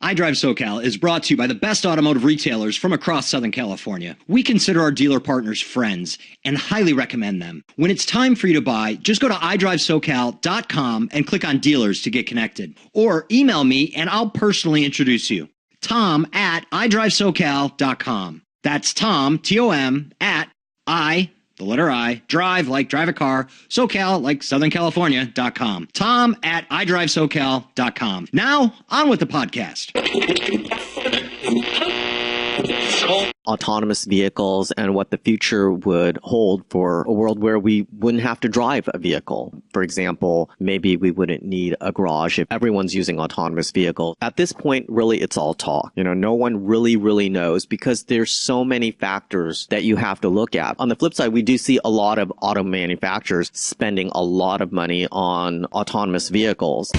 iDriveSoCal is brought to you by the best automotive retailers from across Southern California. We consider our dealer partners friends and highly recommend them. When it's time for you to buy, just go to iDriveSoCal.com and click on dealers to get connected. Or email me and I'll personally introduce you. Tom at iDriveSoCal.com. That's Tom, T-O-M, at the letter I, drive like drive a car, SoCal like Southern California.com. Tom at iDriveSoCal.com. Now, on with the podcast. Autonomous vehicles and what the future would hold for a world where we wouldn't have to drive a vehicle. For example, maybe we wouldn't need a garage if everyone's using autonomous vehicles. At this point, really, it's all talk. No one really knows because there's so many factors that you have to look at. On the flip side, we do see a lot of auto manufacturers spending a lot of money on autonomous vehicles.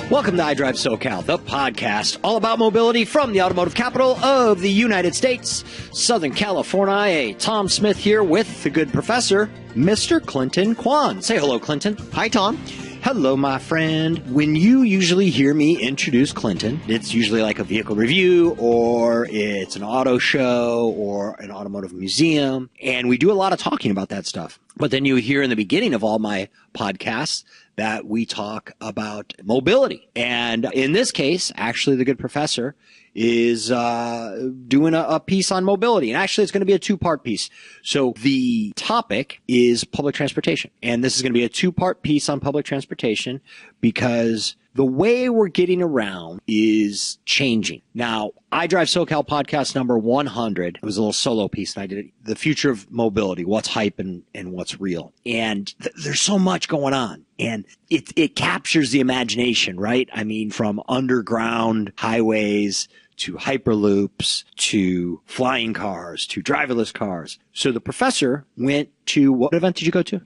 Welcome to iDriveSoCal, the podcast all about mobility from the automotive capital of the United States, Southern California. Tom Smith here with the good professor, Mr. Clinton Quan. Say hello, Clinton. Hi, Tom. Hello, my friend. When you usually hear me introduce Clinton, it's usually like a vehicle review or it's an auto show or an automotive museum. And we do a lot of talking about that stuff. But then you hear in the beginning of all my podcasts that we talk about mobility. And in this case, actually, the good professor is doing a piece on mobility. And actually, it's going to be a two-part piece. So the topic is public transportation. And this is going to be a two-part piece on public transportation because the way we're getting around is changing. Now, iDriveSoCal podcast number 100, it was a little solo piece, and I did it, the future of mobility, what's hype and what's real. And there's so much going on. And it captures the imagination, right? I mean, from underground highways to hyperloops, to flying cars, to driverless cars. So the professor went to, what event did you go to?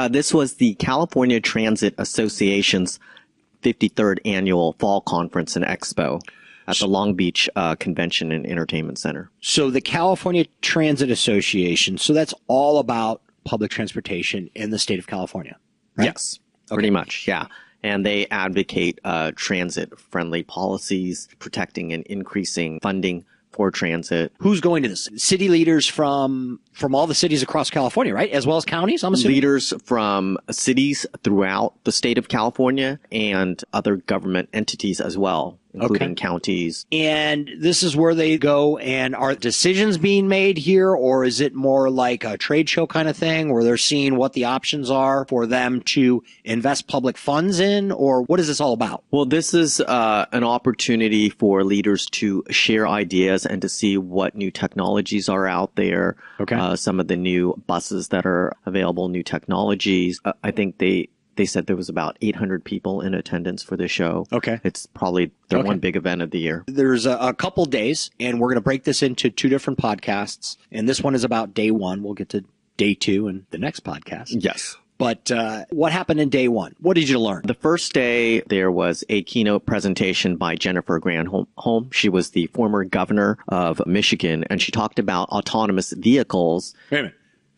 This was the California Transit Association's 53rd annual fall conference and expo at the Long Beach Convention and Entertainment Center. So the California Transit Association, so that's all about public transportation in the state of California, right? Yes, pretty much, yeah. And they advocate transit-friendly policies, protecting and increasing funding for transit. Who's going to this? City leaders from all the cities across California, right? As well as counties, I'm assuming? Leaders from cities throughout the state of California and other government entities as well, including counties. And this is where they go, and are decisions being made here, or is it more like a trade show kind of thing where they're seeing what the options are for them to invest public funds in, or what is this all about? Well, this is an opportunity for leaders to share ideas and to see what new technologies are out there. Some of the new buses that are available, new technologies. I think they said there was about 800 people in attendance for the show. It's probably their one big event of the year. There's a couple days, and we're going to break this into two different podcasts. And this one is about day one. We'll get to day two in the next podcast. Yes. But what happened in day one? What did you learn? The first day, there was a keynote presentation by Jennifer Granholm. She was the former governor of Michigan, and she talked about autonomous vehicles. Wait a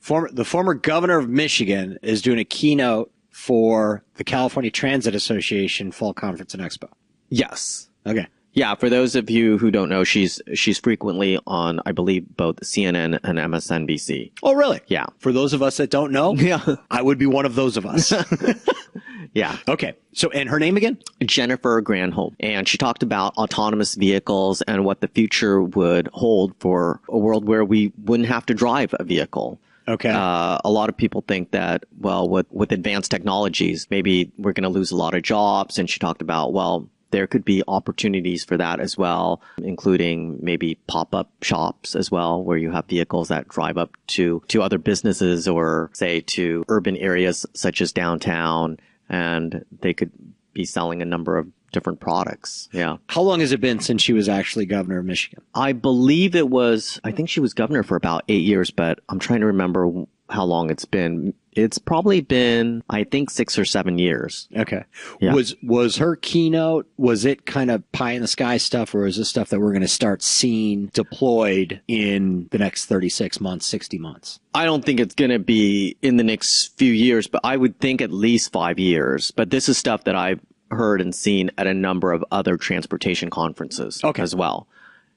minute. The former governor of Michigan is doing a keynote for the California Transit Association Fall Conference and Expo. Yes. Okay. Yeah, for those of you who don't know, she's frequently on, I believe, both CNN and MSNBC. Oh, really? Yeah. For those of us that don't know, I would be one of those of us. Yeah. Okay. So, and her name again? Jennifer Granholm. And she talked about autonomous vehicles and what the future would hold for a world where we wouldn't have to drive a vehicle. Okay. A lot of people think that, well, with advanced technologies, maybe we're going to lose a lot of jobs. And she talked about, well, there could be opportunities for that as well, including maybe pop-up shops as well, where you have vehicles that drive up to other businesses or, say, to urban areas such as downtown, and they could be selling a number of different products. Yeah. How long has it been since she was actually governor of Michigan? I think she was governor for about 8 years, but I'm trying to remember how long it's been. It's probably been, I think, 6 or 7 years. Okay. Yeah. Was her keynote, was it kind of pie in the sky stuff, or is this stuff that we're going to start seeing deployed in the next 36 months, 60 months? I don't think it's going to be in the next few years, but I would think at least 5 years. But this is stuff that I've heard and seen at a number of other transportation conferences as well.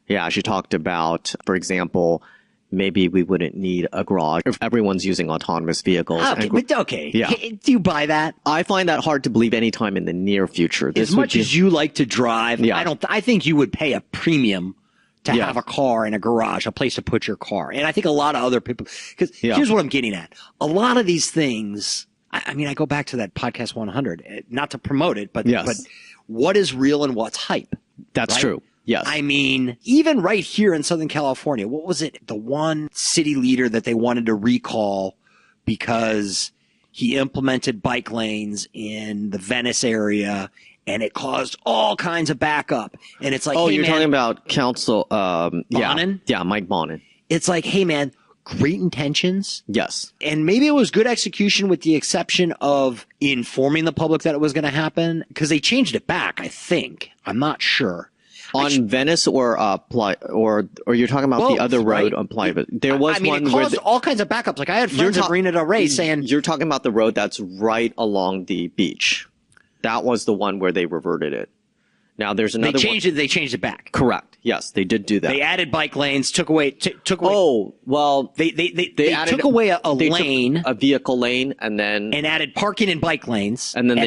Yeah, she talked about, for example, maybe we wouldn't need a garage if everyone's using autonomous vehicles. Okay. Yeah. Do you buy that? I find that hard to believe anytime in the near future. As much as you like to drive, I think you would pay a premium to have a car in a garage, a place to put your car. And I think a lot of other people, because here's what I'm getting at. A lot of these things, I mean, I go back to that podcast 100, not to promote it, but what is real and what's hype? That's true. Yes. I mean, even right here in Southern California, what was it? The one city leader that they wanted to recall because he implemented bike lanes in the Venice area and it caused all kinds of backup. And it's like, oh, hey, you're talking about Council, Bonin? Yeah, Mike Bonin. It's like, hey, man, great intentions. Yes. And maybe it was good execution with the exception of informing the public that it was going to happen because they changed it back, I think. I'm not sure. On Venice or you're talking about the other road on Plywood? There was one it caused all kinds of backups. Like I had friends at Marina Del Rey saying you're talking about the road that's right along the beach. That was the one where they reverted it. Now there's another. They changed it back. Correct. Yes, they did do that. They added bike lanes. Took away. Oh well, they took away a lane, a vehicle lane, and added parking and bike lanes. And then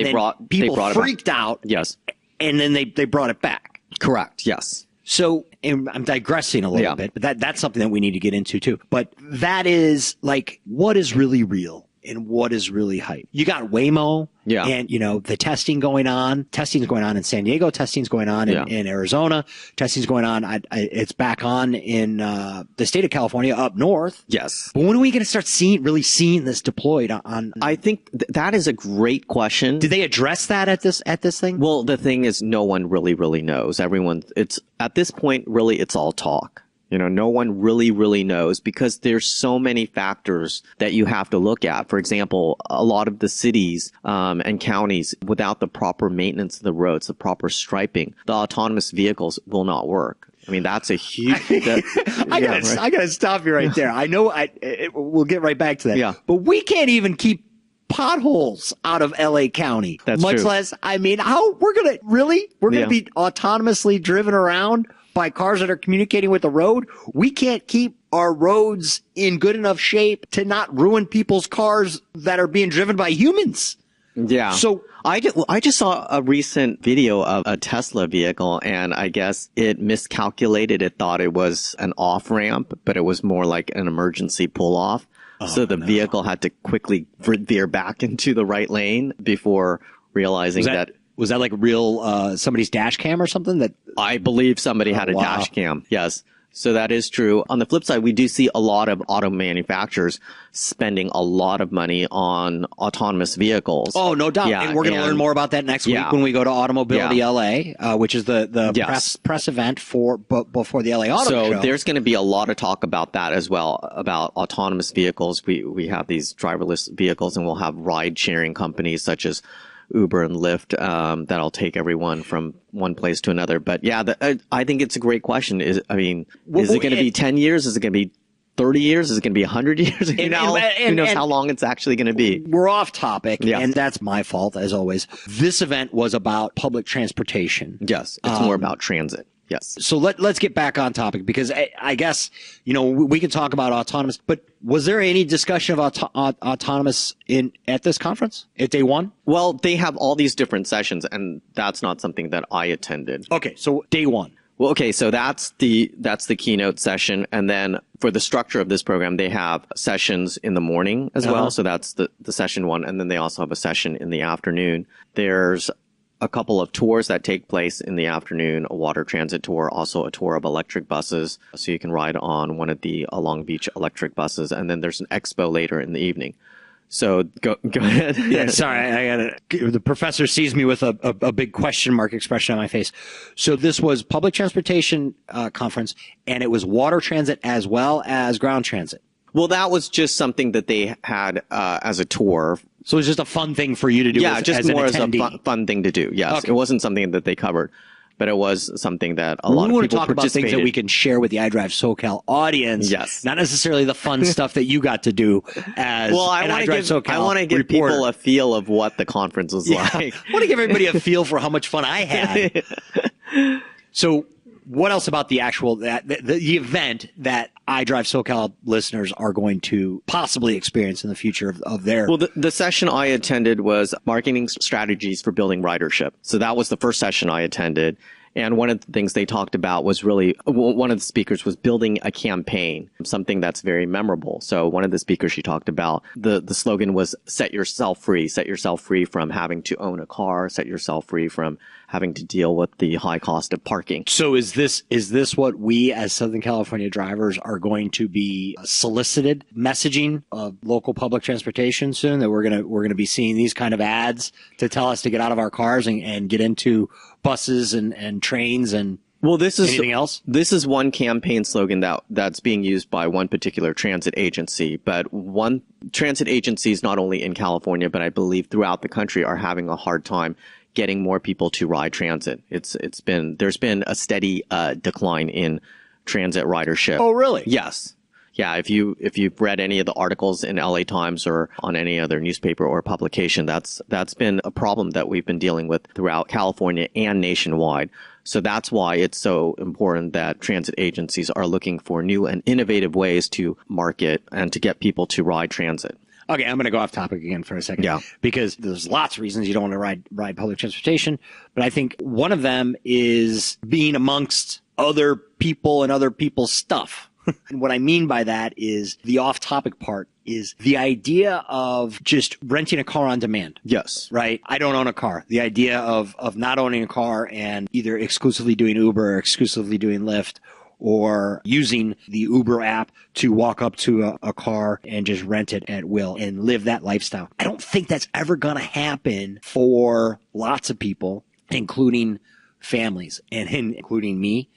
people freaked out. Yes. And then they brought it back. Correct. Yes. So and I'm digressing a little bit, but that's something that we need to get into too. But that is like what is really real and what is really hype. You got Waymo and, the testing going on. Testing's going on in San Diego. Testing's going on in Arizona. Testing's going on. It's back on in the state of California up north. Yes. But when are we going to start really seeing this deployed on? I think that is a great question. Did they address that at this thing? Well, the thing is no one really knows. It's at this point, really, it's all talk. No one really knows because there's so many factors that you have to look at. For example, a lot of the cities and counties, without the proper maintenance of the roads, the proper striping, the autonomous vehicles will not work. I mean, that's a huge. I gotta stop you right there. I know. We'll get right back to that. Yeah. But we can't even keep potholes out of LA County. That's much true. Less. I mean, how we're gonna be autonomously driven around by cars that are communicating with the road. We can't keep our roads in good enough shape to not ruin people's cars that are being driven by humans. Yeah. So I just saw a recent video of a Tesla vehicle, and I guess it miscalculated. It thought it was an off ramp, but it was more like an emergency pull off. So the vehicle had to quickly veer back into the right lane before realizing that. Was that like real somebody's dash cam or something? That I believe somebody had a dash cam. Yes. So that is true. On the flip side, we do see a lot of auto manufacturers spending a lot of money on autonomous vehicles. Oh, no doubt. Yeah, and we're going to learn more about that next week when we go to Automobility LA, which is the press event before the LA Auto Show. So there's going to be a lot of talk about that as well, about autonomous vehicles. We have these driverless vehicles, and we'll have ride-sharing companies such as Uber and Lyft that'll take everyone from one place to another. But I think it's a great question. Is it going to be 10 years? Is it going to be 30 years? Is it going to be 100 years? Who knows how long it's actually going to be? We're off topic, and that's my fault, as always. This event was about public transportation. Yes, it's more about transit. Yes. So let's get back on topic because I guess, we can talk about autonomous, but was there any discussion of autonomous at this conference at day one? Well, they have all these different sessions, and that's not something that I attended. Okay. So day one. Well, okay. So that's the keynote session. And then for the structure of this program, they have sessions in the morning as well. So that's the session one. And then they also have a session in the afternoon. There's a couple of tours that take place in the afternoon, a water transit tour, also a tour of electric buses. So you can ride on one of the Long Beach electric buses. And then there's an expo later in the evening. So go ahead. Yeah, sorry. The professor sees me with a big question mark expression on my face. So this was public transportation conference, and it was water transit as well as ground transit. Well, that was just something that they had as a tour. So it was just a fun thing for you to do. Yeah, as, just as more an as a attendee. fun thing to do. Yes, Okay. it wasn't something that they covered, but it was something that a lot We of want to people talk about things that we can share with the iDriveSoCal audience. Yes. Not necessarily the fun stuff that you got to do as I an want to iDriveSoCal give reporter. people a feel of what the conference was like. I want to give everybody a feel for how much fun I had. So what else about the actual the event that iDriveSoCal listeners are going to possibly experience in the future of their... Well, the session I attended was marketing strategies for building ridership. So that was the first session I attended. And one of the things they talked about was really, one of the speakers was building a campaign, something that's very memorable. So one of the speakers she talked about, the slogan was set yourself free from having to own a car, set yourself free from having to deal with the high cost of parking. So is this what we as Southern California drivers are going to be solicited messaging of local public transportation soon, that we're going to be seeing these kind of ads to tell us to get out of our cars and get into buses and trains and anything else? This is one campaign slogan that's being used by one particular transit agency, but one transit agencies not only in California, but I believe throughout the country are having a hard time getting more people to ride transit. There's been a steady decline in transit ridership. Oh, really? Yes. Yeah, if you've read any of the articles in LA Times or on any other newspaper or publication, that's been a problem that we've been dealing with throughout California and nationwide. So that's why it's so important that transit agencies are looking for new and innovative ways to market and to get people to ride transit. Okay, I'm going to go off topic again for a second. Yeah. Because there's lots of reasons you don't want to ride public transportation. But I think one of them is being amongst other people and other people's stuff. And what I mean by that is the off-topic part is the idea of just renting a car on demand. Yes. Right? I don't own a car. The idea of not owning a car and either exclusively doing Uber or exclusively doing Lyft, or using the Uber app to walk up to a car and just rent it at will and live that lifestyle. I don't think that's ever going to happen for lots of people, including families and including me,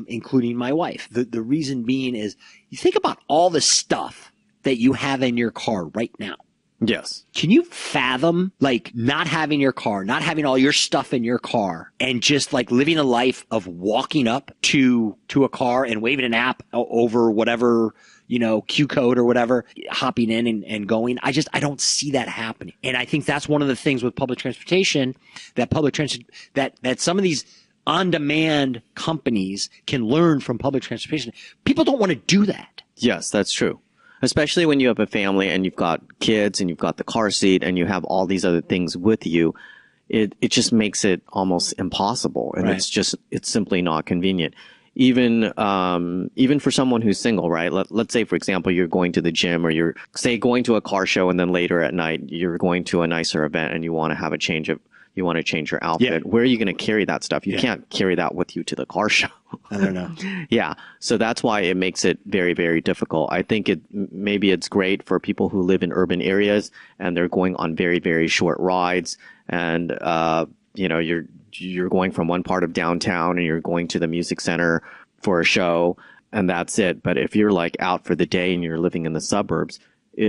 including my wife. The reason being is you think about all the stuff that you have in your car right now. Yes. Can you fathom like not having your car, not having all your stuff in your car, and just like living a life of walking up to a car and waving an app over whatever, Q code or whatever, hopping in and going? I don't see that happening. And I think that's one of the things with public transportation, that some of these on-demand companies can learn from public transportation. People don't want to do that. Yes, that's true. Especially when you have a family and you've got kids and you've got the car seat and you have all these other things with you, it just makes it almost impossible. And Right. it's simply not convenient. Even for someone who's single, right? Let's say, for example, you're going to the gym or you're, say, going to a car show and then later at night you're going to a nicer event and you want to have you want to change your outfit. Yeah. Where are you going to carry that stuff? You can't carry that with you to the car show. I don't know. Yeah. So that's why it makes it very, very difficult. I think maybe it's great for people who live in urban areas and they're going on very, very short rides and, you're going from one part of downtown and you're going to the music center for a show and that's it. But if you're like out for the day and you're living in the suburbs,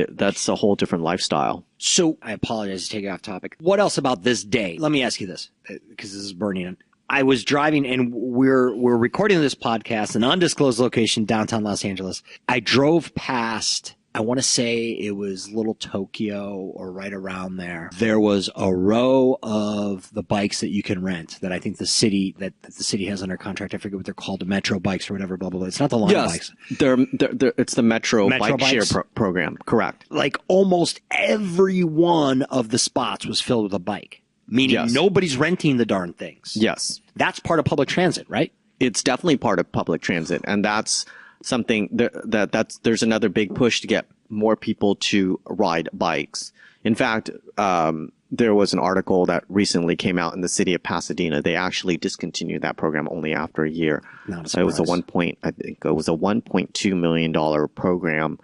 that's a whole different lifestyle. So I apologize to take it off topic. What else about this day? Let me ask you this, because this is burning in. I was driving, and we're recording this podcast in an undisclosed location, downtown Los Angeles. I drove past, I want to say it was Little Tokyo or right around there. There was a row of the bikes that you can rent that I think the city has under contract. I forget what they're called, the Metro bikes or whatever, blah, blah, blah. It's not the Lime bikes. It's the Metro Bike bikes? Share program. Correct. Like almost every one of the spots was filled with a bike. Meaning Yes. Nobody's renting the darn things. Yes. That's part of public transit, right? It's definitely part of public transit. And that's something there's another big push to get more people to ride bikes. In fact, there was an article that recently came out in the city of Pasadena. They actually discontinued that program only after a year. Not a So it was surprise. I think it was a $1.2 million program.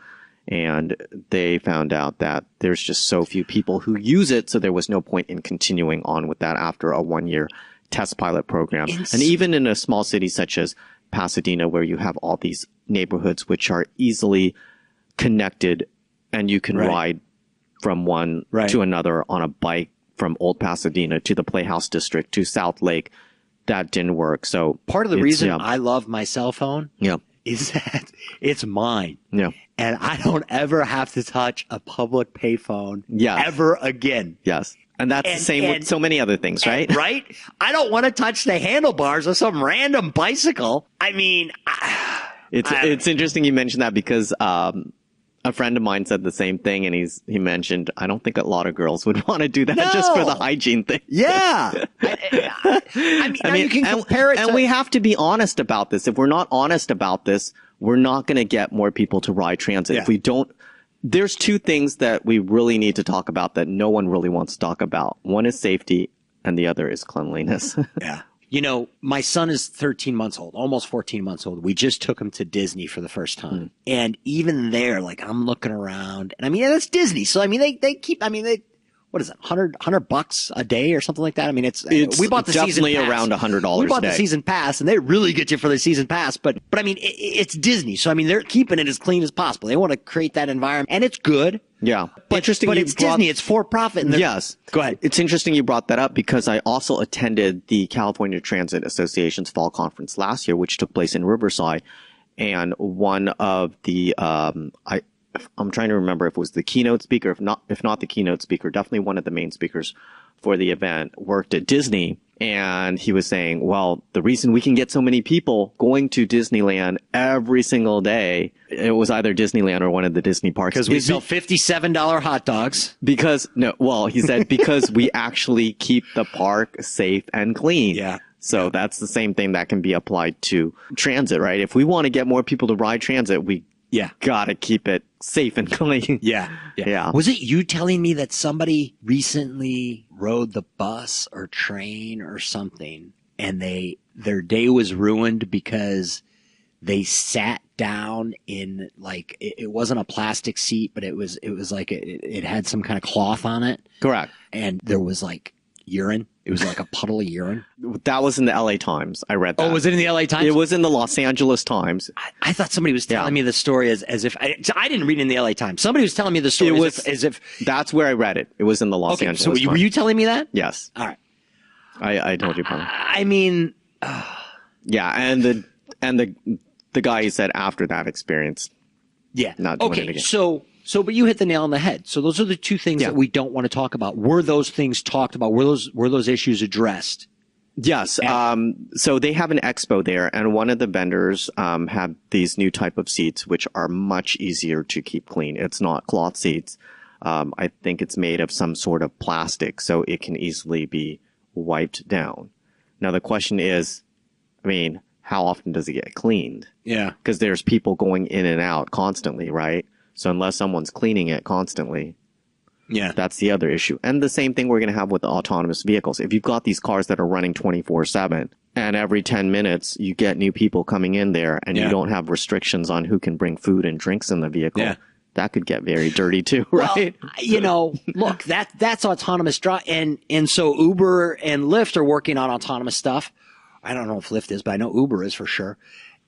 And they found out that there's just so few people who use it. So there was no point in continuing on with that after a 1-year test pilot program. And even in a small city such as Pasadena, where you have all these neighborhoods which are easily connected and you can Right. ride from one Right. to another on a bike from Old Pasadena to the Playhouse District to South Lake. That didn't work. So Part of the it's- reason yeah, I love my cell phone yeah, is that it's mine. yeah, And I don't ever have to touch a public payphone Yes. ever again. yes. And that's the same with so many other things, right? Right? I don't want to touch the handlebars of some random bicycle. I mean, It's interesting you mentioned that because a friend of mine said the same thing, and he mentioned I don't think a lot of girls would want to do that just for the hygiene thing. yeah. I mean, now you can compare it and to... we have to be honest about this. If we're not honest about this, we're not going to get more people to ride transit. Yeah. If we don't, there's two things that we really need to talk about that no one really wants to talk about. One is safety, and the other is cleanliness. Yeah. You know, my son is 13 months old, almost 14 months old. We just took him to Disney for the first time. And even there, like, I'm looking around, and I mean, that's Disney. So, I mean, they keep, I mean, what is it, $100 a day or something like that? I mean, it's we bought the season definitely pass. around $100 We bought a the day. season pass, and they really get you for the season pass. But I mean, it's Disney. So, I mean, they're keeping it as clean as possible. They want to create that environment, and it's good. Yeah. But, Interesting. but you it's brought- Disney. It's for profit. And Yes. Go ahead. It's interesting you brought that up because I also attended the California Transit Association's fall conference last year, which took place in Riverside. And one of the, I'm trying to remember if it was the keynote speaker, if not the keynote speaker, definitely one of the main speakers for the event worked at Disney. And he was saying, well, the reason we can get so many people going to Disneyland every single day, it was either Disneyland or one of the Disney parks. Because we is sell $57 hot dogs. because he said because we actually keep the park safe and clean. Yeah. So that's the same thing that can be applied to transit, right? If we want to get more people to ride transit, we Yeah. gotta keep it safe and clean. Yeah. Yeah. Was it you telling me that somebody recently rode the bus or train or something and their day was ruined because they sat down in like it wasn't a plastic seat, but it was like it had some kind of cloth on it, Correct. and there was like urine. It was like a puddle of urine. That was in the LA Times. I read that. Oh, was it in the LA Times? It was in the Los Angeles Times. I thought somebody was telling Yeah. me the story as if I didn't read it in the LA Times. Somebody was telling me the story It as was- if, as if That's where I read it. It was in the Los okay. Angeles So Times. were you telling me that? Yes. All right. I told you about it. I mean, Yeah. And the guy you said after that experience. yeah. Not doing it Okay. again. But you hit the nail on the head. So those are the two things Yeah. that we don't want to talk about. Were those things talked about? Were those issues addressed? Yes. So they have an expo there, and one of the vendors have these new type of seats, which are much easier to keep clean. It's not cloth seats. I think it's made of some sort of plastic, so it can easily be wiped down. Now the question is, I mean, how often does it get cleaned? Yeah. Because there's people going in and out constantly, right? So unless someone's cleaning it constantly, Yeah. that's the other issue. And the same thing we're going to have with the autonomous vehicles. If you've got these cars that are running 24/7 and every 10 minutes you get new people coming in there and Yeah. you don't have restrictions on who can bring food and drinks in the vehicle, Yeah. that could get very dirty too, right? Well, you know, look, that's autonomous drive, and so Uber and Lyft are working on autonomous stuff. I don't know if Lyft is, but I know Uber is for sure.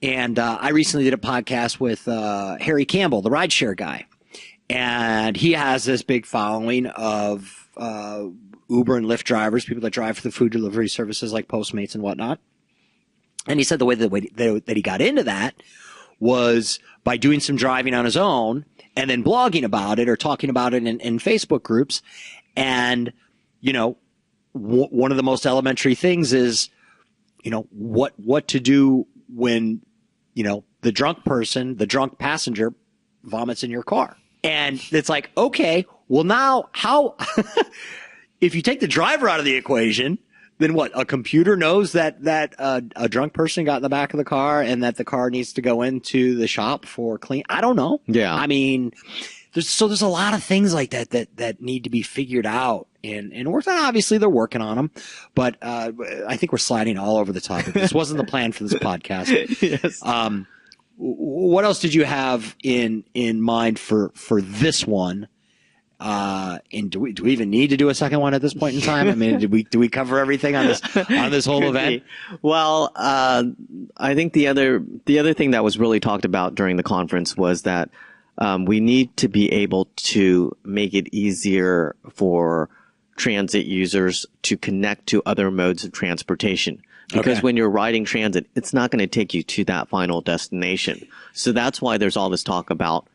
And I recently did a podcast with Harry Campbell, the rideshare guy, and he has this big following of Uber and Lyft drivers, people that drive for the food delivery services like Postmates and whatnot. And he said the way that he got into that was by doing some driving on his own and then blogging about it or talking about it in Facebook groups. And, you know, one of the most elementary things is, you know, what to do when, you know, the drunk passenger vomits in your car. And it's like, okay, well now how, if you take the driver out of the equation, then what? A computer knows that a drunk person got in the back of the car and that the car needs to go into the shop for clean. I don't know. Yeah. I mean, there's a lot of things like that need to be figured out and worked on. Obviously, they're working on them, but I think we're sliding all over the topic. This wasn't the plan for this podcast. Yes. What else did you have in mind for this one? And do we even need to do a second one at this point in time? I mean, do we cover everything on this whole event? Well, I think the other thing that was really talked about during the conference was that we need to be able to make it easier for transit users to connect to other modes of transportation. Because when you're riding transit, it's not going to take you to that final destination. So that's why there's all this talk about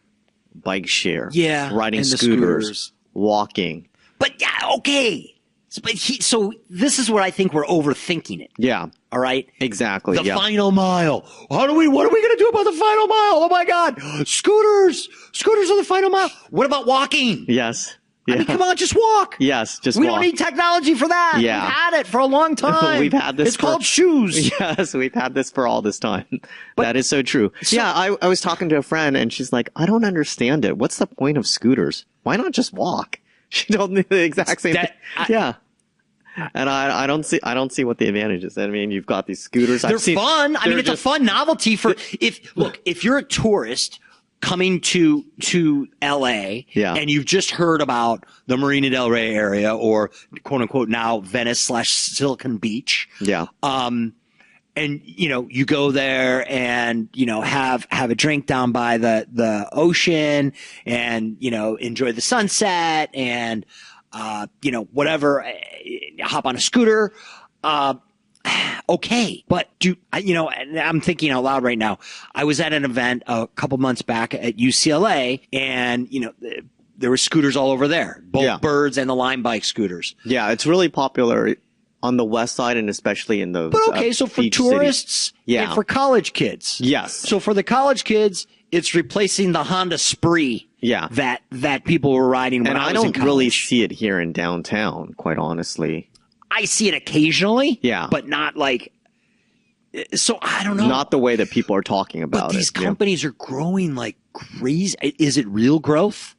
bike share, riding scooters, walking. But yeah, okay. So this is where I think we're overthinking it. Yeah. All right. Exactly. The final mile. What are we going to do about the final mile? Oh my God. Scooters are the final mile. What about walking? Yes. Yeah. I mean, come on, just walk. Yes, just we walk. don't need technology for that. Yeah. We've had it for a long time. We've had this. It's called shoes. Yes, we've had this for all this time. That is so true. Yeah, I was talking to a friend and she's like, I don't understand it. What's the point of scooters? Why not just walk? She told me the exact same thing. Yeah. And I don't see what the advantage is. I mean, you've got these scooters. They're fun. I mean, it's a fun novelty for if you're a tourist coming to LA and you've just heard about the Marina Del Rey area or quote unquote now Venice/Silicon Beach. Yeah. And you go there and have a drink down by the ocean and enjoy the sunset and whatever, hop on a scooter. Okay. But and I'm thinking out loud right now. I was at an event a couple months back at UCLA and, there were scooters all over there, both Birds and the Lime bike scooters. Yeah. It's really popular on the west side and especially in those. But okay. So for tourists and for college kids. Yes. So for the college kids, it's replacing the Honda Spree. Yeah. That people were riding when I was in college. And I don't really see it here in downtown, quite honestly. I see it occasionally. Yeah. But not like, so I don't know. Not the way that people are talking about it. But these companies are growing like crazy. Is it real growth?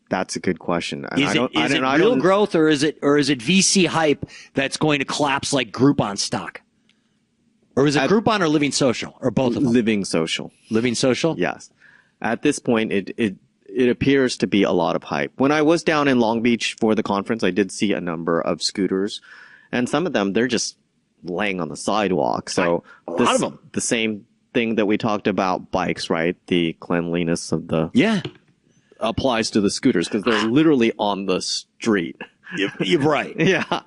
That's a good question. Is it real growth or is it VC hype that's going to collapse like Groupon stock? Or is it Groupon or Living Social or both of them? Living Social. Living Social? Yes. At this point, it appears to be a lot of hype. When I was down in Long Beach for the conference, I did see a number of scooters, and some of them, they're just laying on the sidewalk. So a lot of them. The same thing that we talked about bikes, right? The cleanliness of the applies to the scooters because they're literally on the street. You're right. Yeah.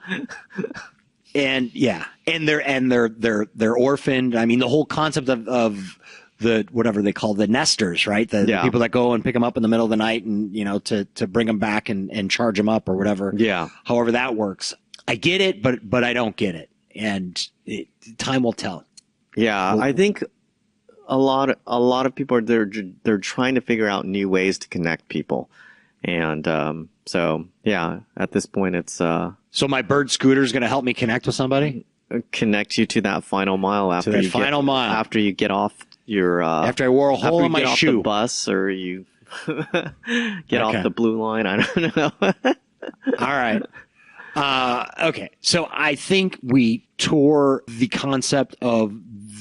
And they're orphaned. I mean, the whole concept of the whatever they call the nesters, right? The people that go and pick them up in the middle of the night and to bring them back and charge them up or whatever. Yeah. However that works. I get it, but I don't get it, and time will tell. Yeah, I think a lot of people are they're trying to figure out new ways to connect people, and so yeah, at this point it's So my Bird scooter is going to help me connect with somebody? Connect you to that final mile after after you get off your after I wore a hole in my shoe, off the bus, or you get off the blue line. I don't know. All right. Okay. So I think we tore the concept of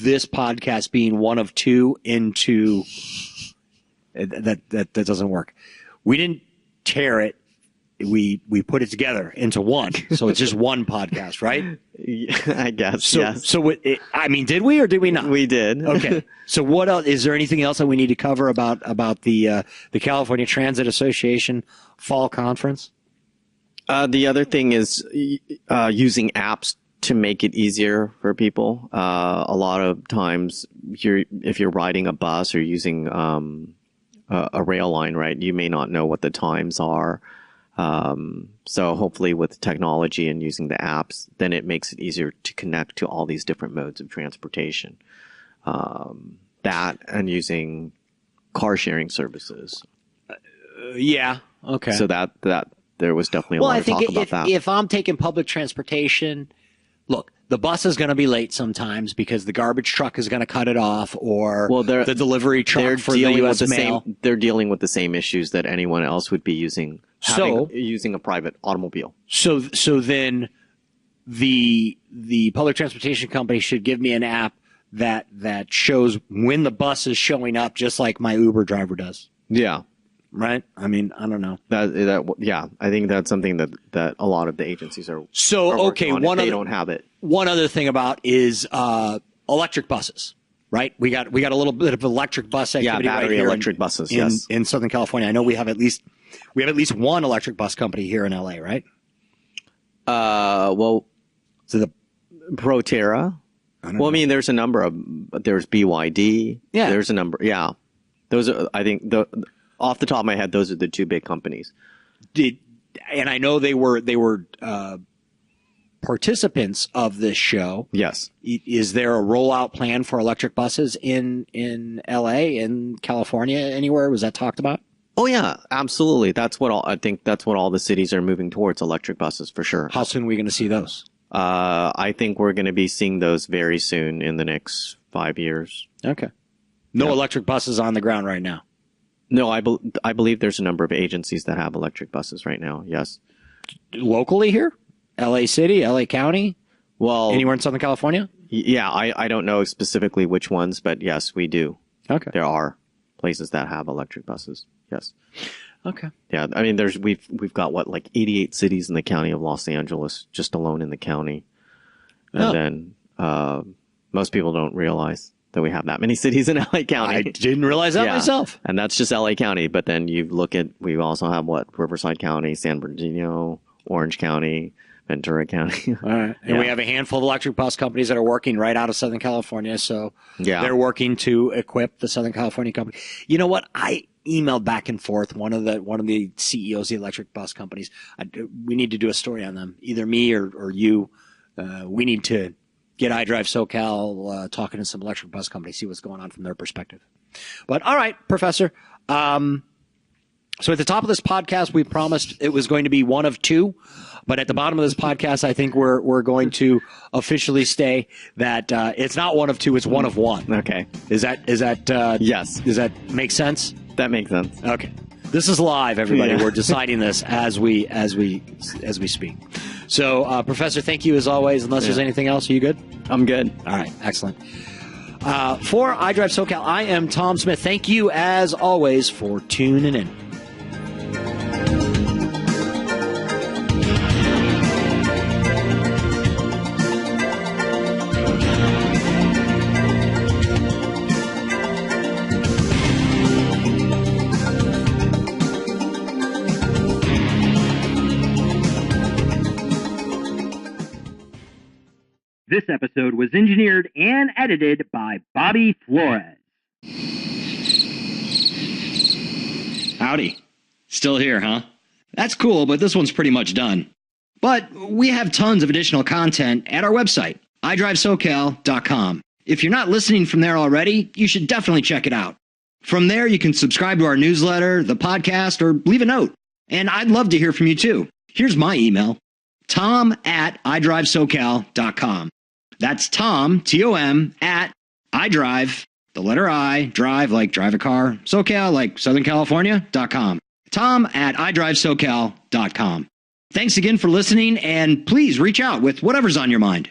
this podcast being one of two into that doesn't work. We didn't tear it. We put it together into one. So it's just one podcast, right? I guess. So, yes. So did we or did we not? We did. Okay. So what else? Is there anything else that we need to cover about the California Transit Association fall conference? The other thing is using apps to make it easier for people. A lot of times, if you're riding a bus or using a rail line, right, you may not know what the times are. So hopefully with technology and using the apps, then it makes it easier to connect to all these different modes of transportation. That and using car sharing services. Yeah. Okay. So that there was definitely a lot of talk about that. If I'm taking public transportation, look, the bus is going to be late sometimes because the garbage truck is going to cut it off, or the delivery truck for the U.S. mail. They're dealing with the same issues that anyone else would be using. Using a private automobile. So then the public transportation company should give me an app that shows when the bus is showing up, just like my Uber driver does. Yeah. Right? I mean, I don't know. I think that's something that a lot of the agencies are. So, okay, they don't have it. One other thing about is electric buses. right? We got a little bit of electric bus activity battery right here electric buses, yes. in Southern California. I know we have at least one electric bus company here in LA, right? Well, So the Proterra. Well, I mean, there's a number of, there's BYD. Yeah. There's a number. Yeah. Those are, I think, off the top of my head, those are the two big companies. And I know they were participants of this show. Yes. Is there a rollout plan for electric buses in LA, in California, anywhere? Was that talked about? Oh yeah, absolutely. I think that's what all the cities are moving towards, electric buses for sure. How soon are we going to see those? I think we're going to be seeing those very soon in the next 5 years. Okay. No electric buses on the ground right now. No, I believe there's a number of agencies that have electric buses right now. Yes. Locally here? LA City, LA County? Well, anywhere in Southern California? Yeah, I don't know specifically which ones, but yes, we do. Okay. There are places that have electric buses. Yes. Okay. Yeah, I mean, we've got like 88 cities in the county of Los Angeles, just alone in the county, and then most people don't realize that we have that many cities in LA County. I didn't realize that myself. And that's just LA County. But then you look at, we also have Riverside County, San Bernardino, Orange County, Ventura County. All right. And we have a handful of electric bus companies that are working right out of Southern California. So they're working to equip the Southern California company. You know what? I emailed back and forth one of the CEOs of the electric bus companies. We need to do a story on them, either me or you. We need to get iDriveSoCal talking to some electric bus companies, see what's going on from their perspective. But all right, Professor. So at the top of this podcast, we promised it was going to be one of two. But at the bottom of this podcast, I think we're going to officially say that it's not one of two; it's one of one. Okay. Is that yes? Does that make sense? That makes sense. Okay. This is live, everybody. Yeah. We're deciding this as we speak. So, Professor, thank you as always. Unless there's anything else, are you good? I'm good. All right, excellent. For iDriveSoCal, I am Tom Smith. Thank you as always for tuning in. This episode was engineered and edited by Bobby Flores. Howdy. Still here, huh? That's cool, but this one's pretty much done. But we have tons of additional content at our website, iDriveSoCal.com. If you're not listening from there already, you should definitely check it out. From there, you can subscribe to our newsletter, the podcast, or leave a note. And I'd love to hear from you too. Here's my email, tom@iDriveSoCal.com. That's Tom, T-O-M, at iDrive, the letter I, drive like drive a car, SoCal like Southern California.com. Tom@iDriveSoCal.com. Thanks again for listening, and please reach out with whatever's on your mind.